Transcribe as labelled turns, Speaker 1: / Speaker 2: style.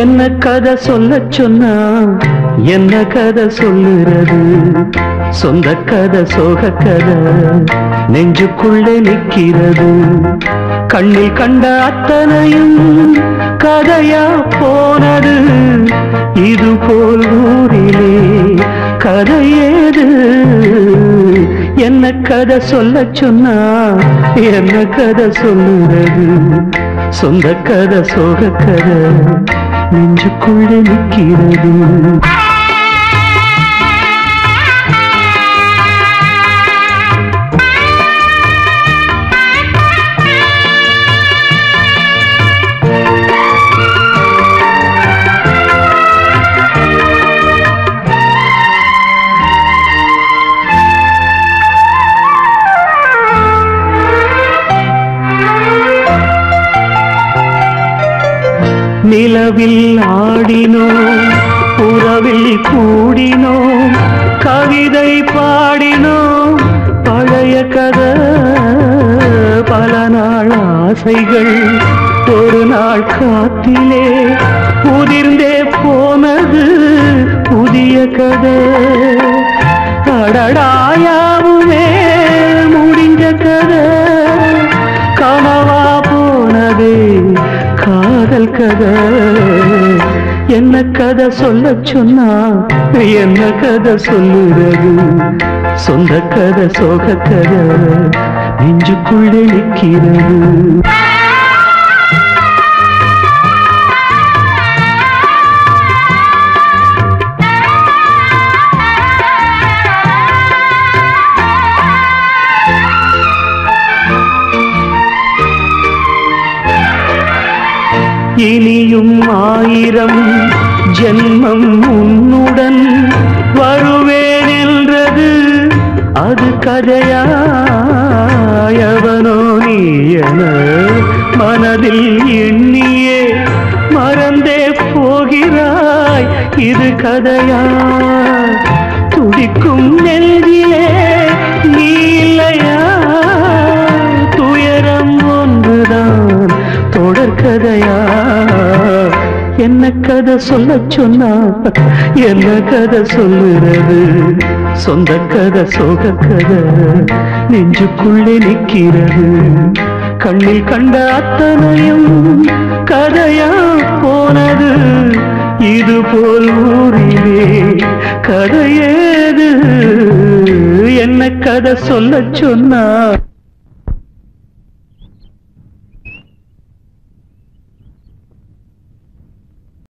Speaker 1: என்ன கதை சொல்ல சொன்னா என்ன கதை சொல்லுறது சொந்த கதை சோக கதை நெஞ்சுக்குள்ளே நிற்கிறது கண்ணில் கண்ட அத்தனையும் கதையா போனது இது போல் ஊரிலே கதை ஏது என்ன கதை சொல்ல சொன்னா என்ன கதை சொல்லுறது சொந்த கதை சோக கதை நெஞ்சுக்குள்ளே நிற்கிறது நிலவில் ஆடினோம் புறவில் கூடினோம் கவிதை பாடினோம் பழைய கதை பல நாள் ஆசைகள் ஒரு நாள் காத்திலே உதிர்ந்தே போனது புதிய கதை அடடாயாவுமே முடிஞ்ச கதை கனவா போனதே காதல் கதை என்ன கதை சொல்ல சொன்னா என்ன கதை சொல்லுறது சொந்த கதை சோக கதை நெஞ்சுக்குள்ளே நிற்கிறது இனியும் ஆயிரம் ஜென்மம் உன்னுடன் வருவேன் என்றது அது கதையா எவனோ நீ என மனதில் எண்ணியே மறந்தே போகிறாய் இது கதையா துடிக்கும் நெஞ்சிலே நீ இல்லையா துயரம் ஒன்றுதான் தொடர்கதையா என்ன கதை சொல்ல சொன்னா என்ன கதை சொல்லுறது சொந்த கதை சோக கதை நெஞ்சுக்குள்ளே நிற்கிறது கண்ணில் கண்ட அத்தனையும் கதையா போனது இது போல் ஊரிலே கதையேது என்ன கதை சொல்ல சொன்னா